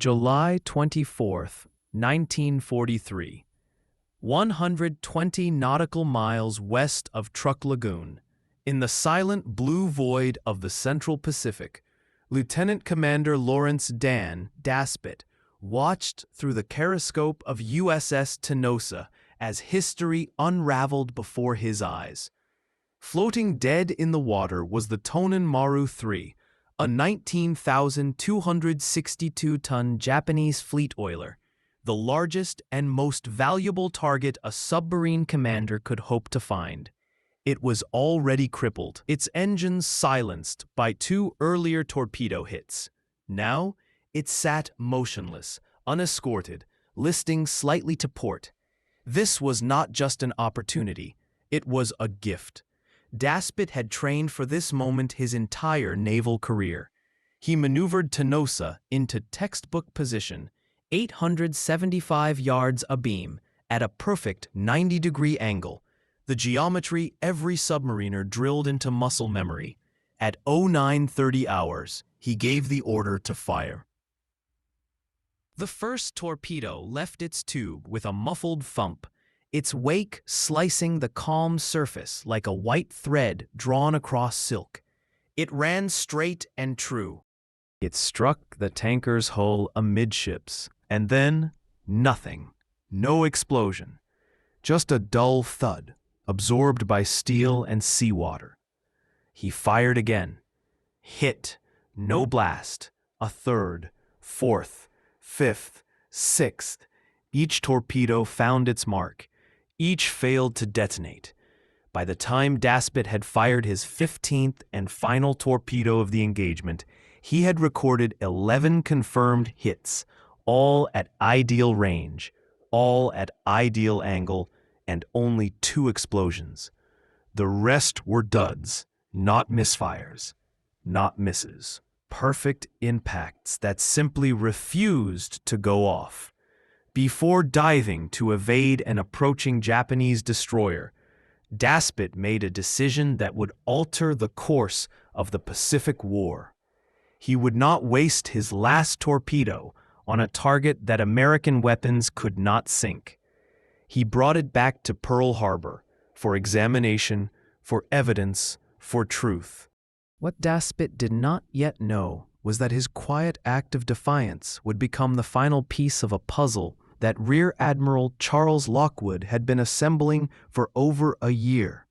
July 24, 1943. 120 nautical miles west of Truk Lagoon, in the silent blue void of the Central Pacific, Lieutenant Commander Lawrence Dan Daspit watched through the periscope of USS Tenosa as history unraveled before his eyes. Floating dead in the water was the Tonin Maru 3, a 19,262-ton Japanese fleet oiler, the largest and most valuable target a submarine commander could hope to find. It was already crippled, its engines silenced by 2 earlier torpedo hits. Now, it sat motionless, unescorted, listing slightly to port. This was not just an opportunity, it was a gift. Daspit had trained for this moment his entire naval career. He maneuvered Tenosa into textbook position, 875 yards abeam, at a perfect 90-degree angle, the geometry every submariner drilled into muscle memory. At 0930 hours, he gave the order to fire. The first torpedo left its tube with a muffled thump, its wake slicing the calm surface like a white thread drawn across silk. It ran straight and true. It struck the tanker's hull amidships, and then nothing. No explosion. Just a dull thud, absorbed by steel and seawater. He fired again. Hit. No blast. A third, fourth, fifth, sixth. Each torpedo found its mark. Each failed to detonate. By the time Daspit had fired his 15th and final torpedo of the engagement, he had recorded 11 confirmed hits, all at ideal range, all at ideal angle, and only 2 explosions. The rest were duds, not misfires, not misses. Perfect impacts that simply refused to go off. Before diving to evade an approaching Japanese destroyer, Daspit made a decision that would alter the course of the Pacific War. He would not waste his last torpedo on a target that American weapons could not sink. He brought it back to Pearl Harbor for examination, for evidence, for truth. What Daspit did not yet know was that his quiet act of defiance would become the final piece of a puzzle that Rear Admiral Charles Lockwood had been assembling for over a year.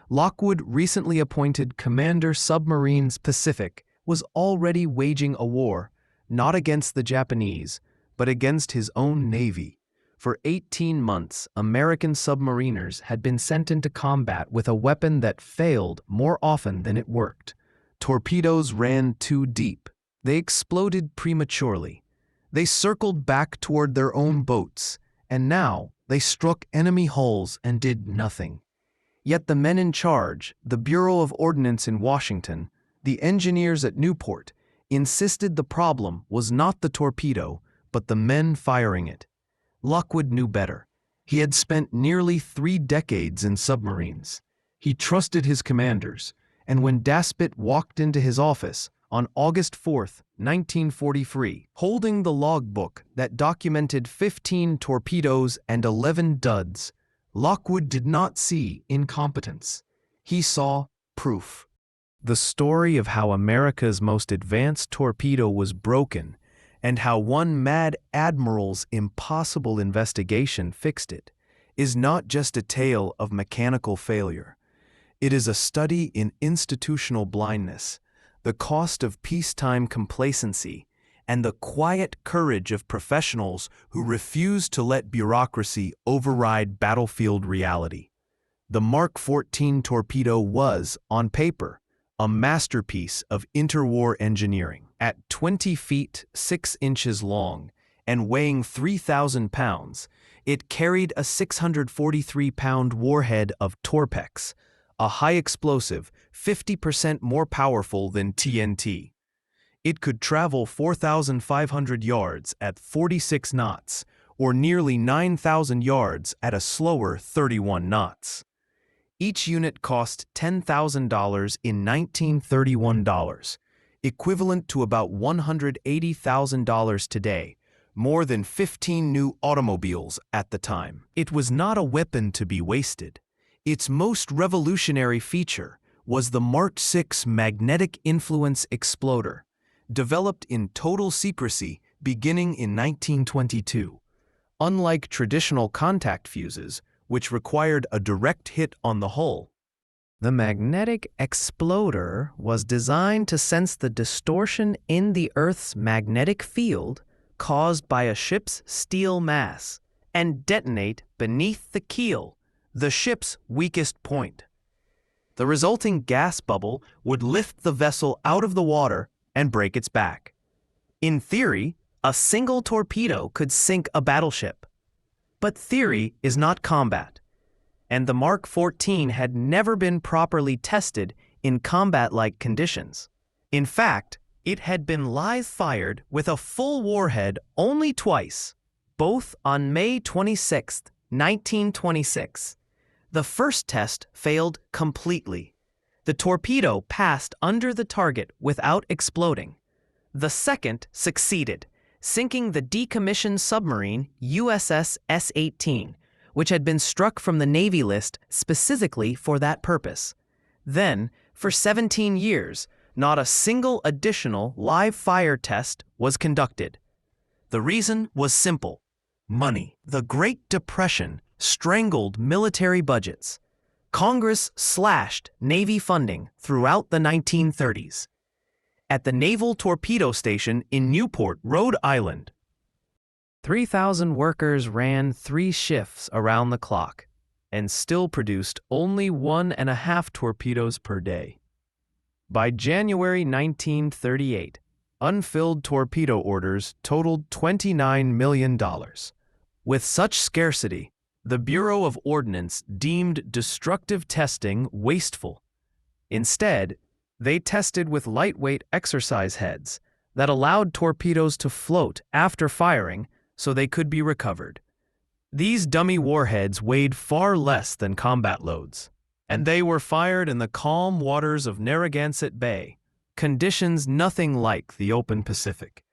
Lockwood, recently appointed Commander Submarines Pacific, was already waging a war, not against the Japanese, but against his own navy. For 18 months, American submariners had been sent into combat with a weapon that failed more often than it worked. Torpedoes ran too deep. They exploded prematurely. They circled back toward their own boats, and now they struck enemy hulls and did nothing. Yet the men in charge, the Bureau of Ordnance in Washington, the engineers at Newport, insisted the problem was not the torpedo, but the men firing it. Lockwood knew better. He had spent nearly 3 decades in submarines. He trusted his commanders, and when Daspit walked into his office on August 4, 1943, holding the logbook that documented 15 torpedoes and 11 duds, Lockwood did not see incompetence. He saw proof. The story of how America's most advanced torpedo was broken and how one mad admiral's impossible investigation fixed it is not just a tale of mechanical failure. It is a study in institutional blindness, the cost of peacetime complacency, and the quiet courage of professionals who refuse to let bureaucracy override battlefield reality. The Mark 14 torpedo was, on paper, a masterpiece of interwar engineering. At 20 feet 6 inches long and weighing 3,000 pounds, it carried a 643-pound warhead of Torpex, a high-explosive, 50% more powerful than TNT. It could travel 4,500 yards at 46 knots, or nearly 9,000 yards at a slower 31 knots. Each unit cost $10,000 in 1931 dollars. equivalent to about $180,000 today, more than 15 new automobiles at the time. It was not a weapon to be wasted. Its most revolutionary feature was the Mark VI magnetic influence exploder, developed in total secrecy beginning in 1922. Unlike traditional contact fuses, which required a direct hit on the hull, the magnetic exploder was designed to sense the distortion in the Earth's magnetic field caused by a ship's steel mass and detonate beneath the keel, the ship's weakest point. The resulting gas bubble would lift the vessel out of the water and break its back. In theory, a single torpedo could sink a battleship. But theory is not combat, and the Mark XIV had never been properly tested in combat-like conditions. In fact, it had been live-fired with a full warhead only twice, both on May 26, 1926. The first test failed completely. The torpedo passed under the target without exploding. The second succeeded, sinking the decommissioned submarine USS S-18, which had been struck from the Navy list specifically for that purpose. Then, for 17 years, not a single additional live fire test was conducted. The reason was simple: money. The Great Depression strangled military budgets. Congress slashed Navy funding throughout the 1930s. At the Naval Torpedo Station in Newport, Rhode Island, 3,000 workers ran 3 shifts around the clock and still produced only 1.5 torpedoes per day. By January 1938, unfilled torpedo orders totaled $29 million. With such scarcity, the Bureau of Ordnance deemed destructive testing wasteful. Instead, they tested with lightweight exercise heads that allowed torpedoes to float after firing so they could be recovered. These dummy warheads weighed far less than combat loads, and they were fired in the calm waters of Narragansett Bay, conditions nothing like the open Pacific.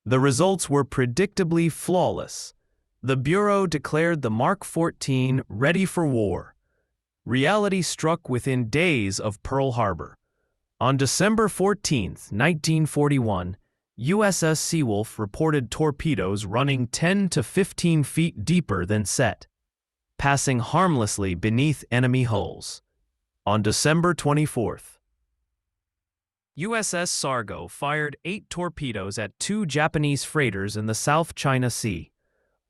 The results were predictably flawless. The Bureau declared the Mark XIV ready for war. Reality struck within days of Pearl Harbor. On December 14, 1941, USS Seawolf reported torpedoes running 10 to 15 feet deeper than set, passing harmlessly beneath enemy hulls. On December 24th, USS Sargo fired 8 torpedoes at 2 Japanese freighters in the South China Sea.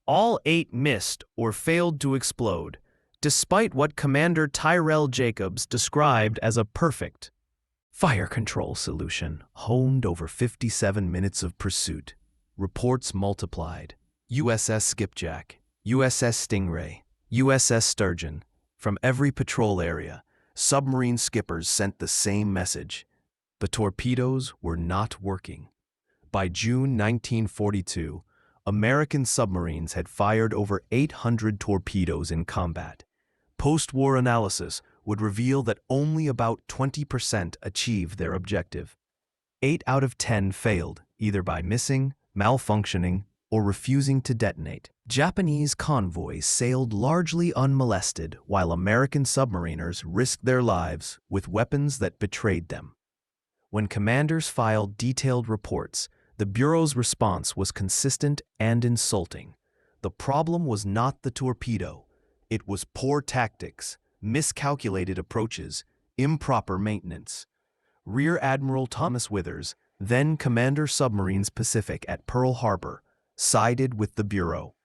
All 8 missed or failed to explode, despite what Commander Tyrell Jacobs described as a perfect fire control solution honed over 57 minutes of pursuit. Reports multiplied. USS Skipjack, USS Stingray, USS Sturgeon. From every patrol area, submarine skippers sent the same message. The torpedoes were not working. By June 1942, American submarines had fired over 800 torpedoes in combat. Post-war analysis would reveal that only about 20% achieved their objective. 8 out of 10 failed, either by missing, malfunctioning, or refusing to detonate. Japanese convoys sailed largely unmolested, while American submariners risked their lives with weapons that betrayed them. When commanders filed detailed reports, the Bureau's response was consistent and insulting. The problem was not the torpedo. It was poor tactics, miscalculated approaches, improper maintenance. Rear Admiral Thomas Withers, then Commander Submarines Pacific at Pearl Harbor, sided with the Bureau.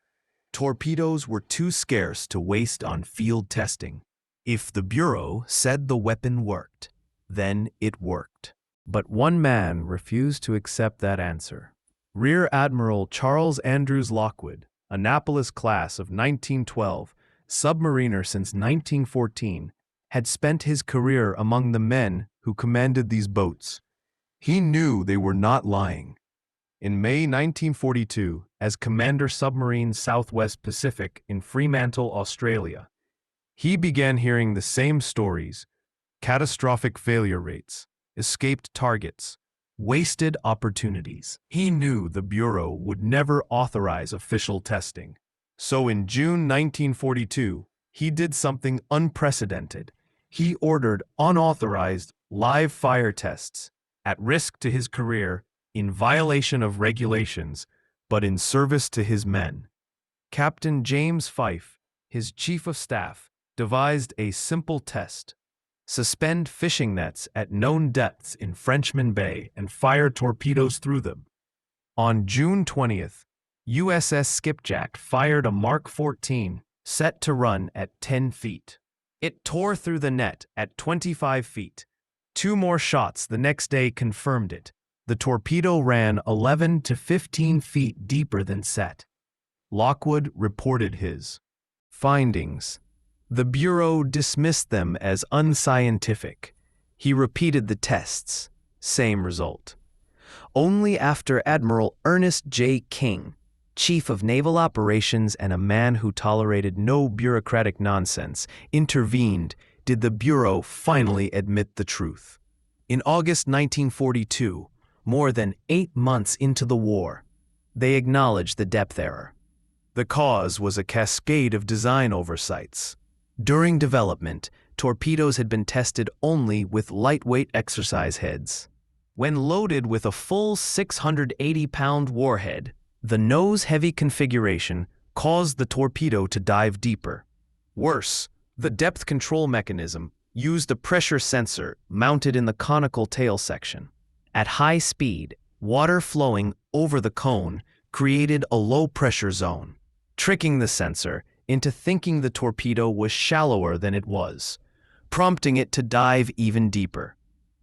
Torpedoes were too scarce to waste on field testing. If the Bureau said the weapon worked, then it worked. But one man refused to accept that answer. Rear Admiral Charles Lockwood, Annapolis class of 1912, submariner since 1914, had spent his career among the men who commanded these boats. He knew they were not lying. In May 1942, as Commander Submarine Southwest Pacific in Fremantle, Australia, he began hearing the same stories: catastrophic failure rates, escaped targets, wasted opportunities. He knew the Bureau would never authorize official testing. So in June 1942, he did something unprecedented. He ordered unauthorized live fire tests, at risk to his career, in violation of regulations, but in service to his men. Captain James Fife, his chief of staff, devised a simple test. Suspend fishing nets at known depths in Frenchman Bay and fire torpedoes through them. On June 20th, USS Skipjack fired a Mark 14 set to run at 10 feet. It tore through the net at 25 feet. 2 more shots the next day confirmed it. The torpedo ran 11 to 15 feet deeper than set. Lockwood reported his findings. The Bureau dismissed them as unscientific. He repeated the tests. Same result. Only after Admiral Ernest J. King, Chief of Naval Operations and a man who tolerated no bureaucratic nonsense, intervened did the Bureau finally admit the truth. In August 1942, more than 8 months into the war, they acknowledged the depth error. The cause was a cascade of design oversights. During development, torpedoes had been tested only with lightweight exercise heads. When loaded with a full 680-pound warhead, the nose-heavy configuration caused the torpedo to dive deeper. Worse, the depth control mechanism used a pressure sensor mounted in the conical tail section. At high speed, water flowing over the cone created a low-pressure zone, tricking the sensor into thinking the torpedo was shallower than it was, prompting it to dive even deeper.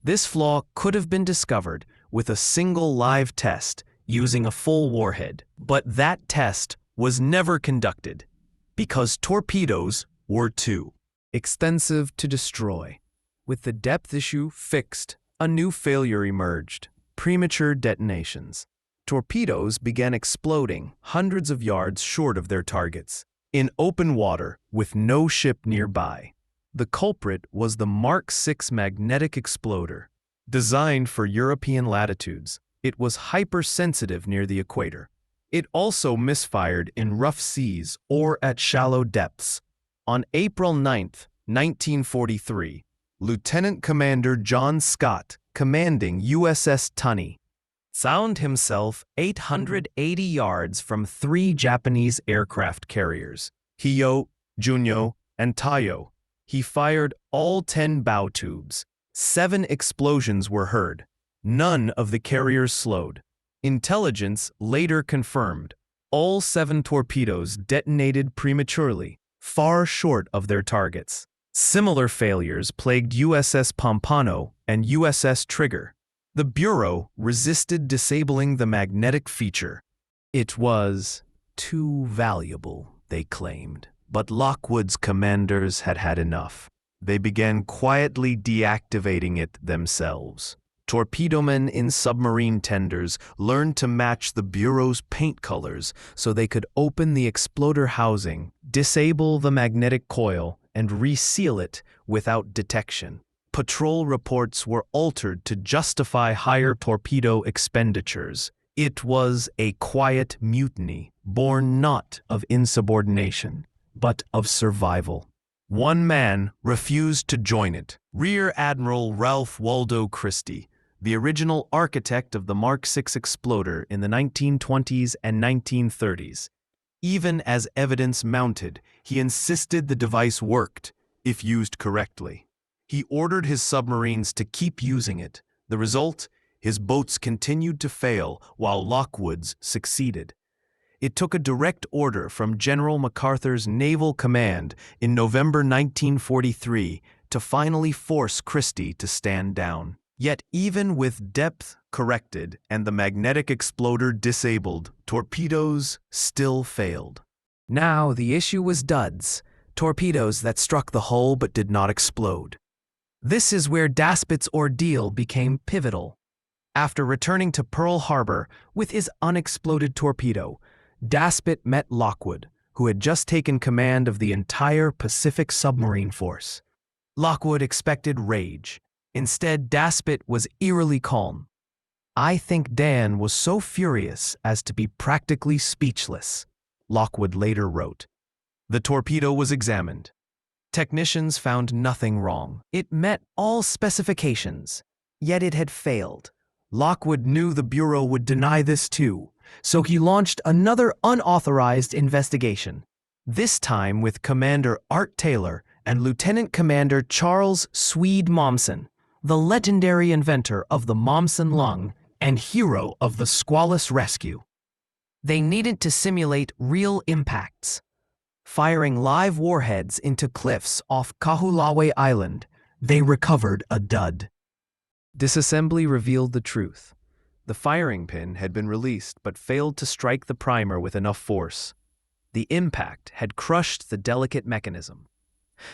This flaw could have been discovered with a single live test using a full warhead, but that test was never conducted because torpedoes were too expensive to destroy. With the depth issue fixed, a new failure emerged: premature detonations. Torpedoes began exploding hundreds of yards short of their targets, in open water with no ship nearby. The culprit was the Mark 6 magnetic exploder. Designed for European latitudes, it was hypersensitive near the equator. It also misfired in rough seas or at shallow depths. On April 9, 1943, Lieutenant Commander John Scott, commanding USS Tunney, found himself 880 yards from 3 Japanese aircraft carriers, Hiyo, Junyo, and Taiyo. He fired all 10 bow tubes. 7 explosions were heard. None of the carriers slowed. Intelligence later confirmed all 7 torpedoes detonated prematurely, far short of their targets. Similar failures plagued USS Pompano and USS Trigger. The Bureau resisted disabling the magnetic feature. It was too valuable, they claimed. But Lockwood's commanders had had enough. They began quietly deactivating it themselves. Torpedomen in submarine tenders learned to match the Bureau's paint colors so they could open the exploder housing, disable the magnetic coil, and reseal it without detection. Patrol reports were altered to justify higher torpedo expenditures. It was a quiet mutiny, born not of insubordination, but of survival. One man refused to join it: Rear Admiral Ralph Waldo Christie, the original architect of the Mark 6 exploder in the 1920s and 1930s. Even as evidence mounted, he insisted the device worked, if used correctly. He ordered his submarines to keep using it. The result? His boats continued to fail while Lockwood's succeeded. It took a direct order from General MacArthur's Naval Command in November 1943 to finally force Christie to stand down. Yet even with depth corrected and the magnetic exploder disabled, torpedoes still failed. Now the issue was duds, torpedoes that struck the hull but did not explode. This is where Daspit's ordeal became pivotal. After returning to Pearl Harbor with his unexploded torpedo, Daspit met Lockwood, who had just taken command of the entire Pacific submarine force. Lockwood expected rage. Instead, Daspit was eerily calm. I think Dan was so furious as to be practically speechless, Lockwood later wrote. The torpedo was examined. Technicians found nothing wrong. It met all specifications, yet it had failed. Lockwood knew the Bureau would deny this too, so he launched another unauthorized investigation, this time with Commander Art Taylor and Lieutenant Commander Charles Swede Mommsen, the legendary inventor of the Mommsen lung and hero of the Squalus rescue. They needed to simulate real impacts. Firing live warheads into cliffs off Kahulawe Island, they recovered a dud. Disassembly revealed the truth. The firing pin had been released but failed to strike the primer with enough force. The impact had crushed the delicate mechanism.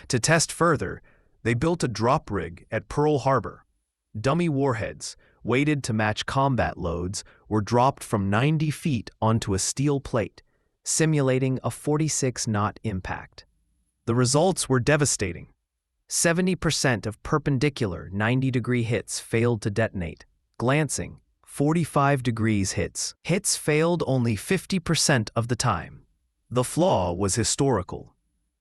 To test further, they built a drop rig at Pearl Harbor. Dummy warheads, weighted to match combat loads, were dropped from 90 feet onto a steel plate, simulating a 46-knot impact. The results were devastating. 70% of perpendicular 90-degree hits failed to detonate. Glancing, 45 degrees hits. Hits failed only 50% of the time. The flaw was historical.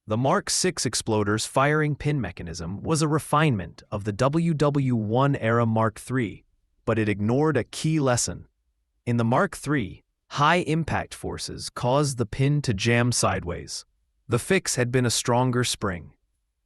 The Mark VI exploder's firing pin mechanism was a refinement of the WW-1 Mark III, but it ignored a key lesson. In the Mark III, high impact forces caused the pin to jam sideways. The fix had been a stronger spring.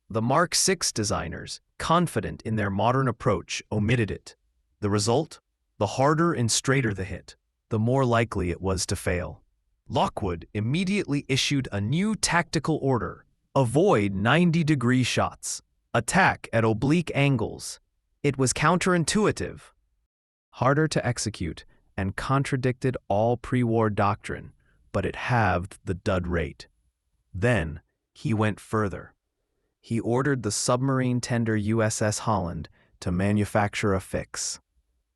The Mark VI designers, confident in their modern approach, omitted it. The result? The harder and straighter the hit, the more likely it was to fail. Lockwood immediately issued a new tactical order: avoid 90-degree shots. Attack at oblique angles. It was counterintuitive, harder to execute, and contradicted all pre-war doctrine, but it halved the dud rate. Then, he went further. He ordered the submarine tender USS Holland to manufacture a fix.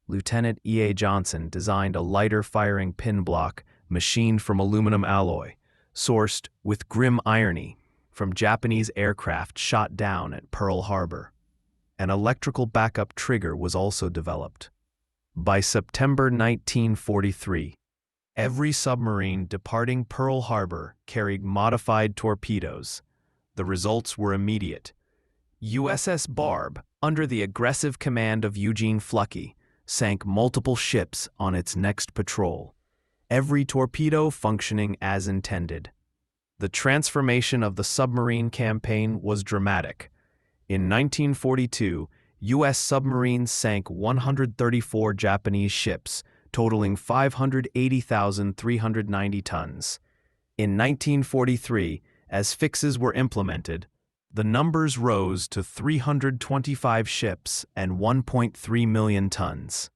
Lieutenant E.A. Johnson designed a lighter firing pin block machined from aluminum alloy, sourced, with grim irony, from Japanese aircraft shot down at Pearl Harbor. An electrical backup trigger was also developed. By September 1943, every submarine departing Pearl Harbor carried modified torpedoes. The results were immediate. USS Barb, under the aggressive command of Eugene Fluckey, sank multiple ships on its next patrol, every torpedo functioning as intended. The transformation of the submarine campaign was dramatic. In 1942, U.S. submarines sank 134 Japanese ships, totaling 580,390 tons. In 1943, as fixes were implemented, the numbers rose to 325 ships and 1.3 million tons.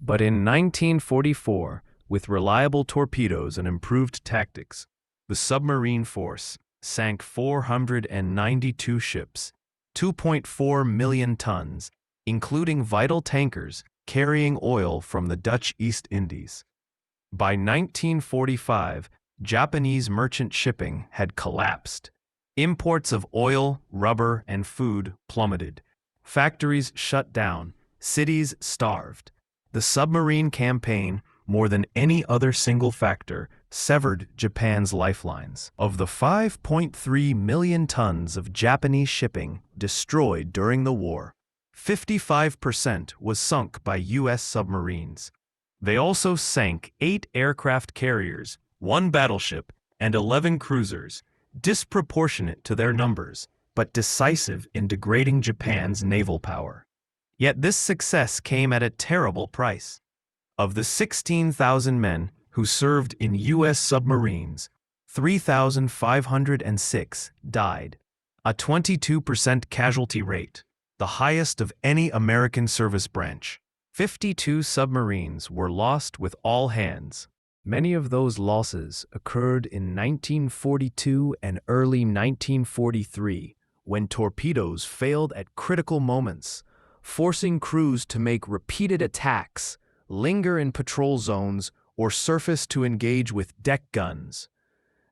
But in 1944, with reliable torpedoes and improved tactics, the submarine force sank 492 ships, 2.4 million tons, including vital tankers carrying oil from the Dutch East Indies. By 1945, Japanese merchant shipping had collapsed. Imports of oil, rubber, and food plummeted. Factories shut down. Cities starved. The submarine campaign, more than any other single factor, severed Japan's lifelines. Of the 5.3 million tons of Japanese shipping destroyed during the war, 55% was sunk by U.S. submarines. They also sank 8 aircraft carriers, 1 battleship, and 11 cruisers, disproportionate to their numbers, but decisive in degrading Japan's naval power. Yet this success came at a terrible price. Of the 16,000 men who served in U.S. submarines, 3,506 died, a 22% casualty rate, the highest of any American service branch. 52 submarines were lost with all hands. Many of those losses occurred in 1942 and early 1943, when torpedoes failed at critical moments, forcing crews to make repeated attacks, linger in patrol zones, or surface to engage with deck guns.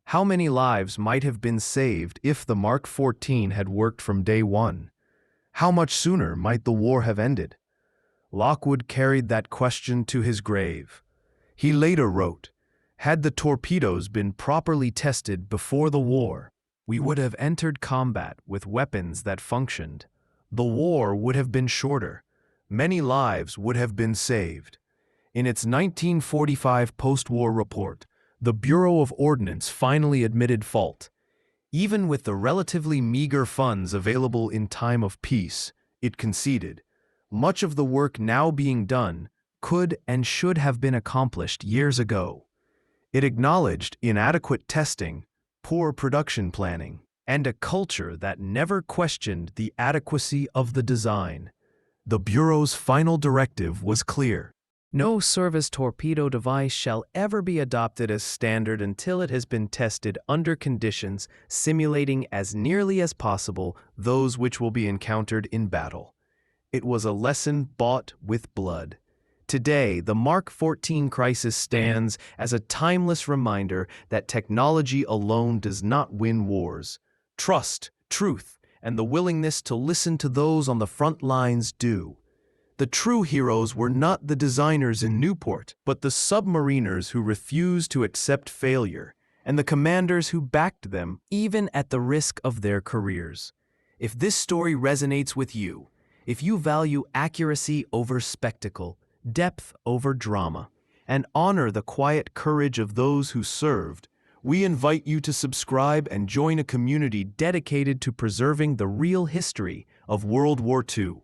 How many lives might have been saved if the Mark XIV had worked from day one? How much sooner might the war have ended? Lockwood carried that question to his grave. He later wrote, "Had the torpedoes been properly tested before the war, we would have entered combat with weapons that functioned. The war would have been shorter. Many lives would have been saved." In its 1945 post-war report, the Bureau of Ordnance finally admitted fault. Even with the relatively meager funds available in time of peace, it conceded, much of the work now being done could and should have been accomplished years ago. It acknowledged inadequate testing, poor production planning, and a culture that never questioned the adequacy of the design. The Bureau's final directive was clear. No service torpedo device shall ever be adopted as standard until it has been tested under conditions simulating as nearly as possible those which will be encountered in battle. It was a lesson bought with blood. Today, the Mark 14 crisis stands as a timeless reminder that technology alone does not win wars. Trust, truth, and the willingness to listen to those on the front lines do. The true heroes were not the designers in Newport, but the submariners who refused to accept failure, and the commanders who backed them, even at the risk of their careers. If this story resonates with you, if you value accuracy over spectacle, depth over drama, and honor the quiet courage of those who served, we invite you to subscribe and join a community dedicated to preserving the real history of World War II.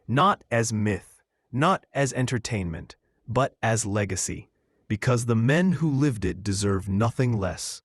Not as myth, not as entertainment, but as legacy, because the men who lived it deserve nothing less.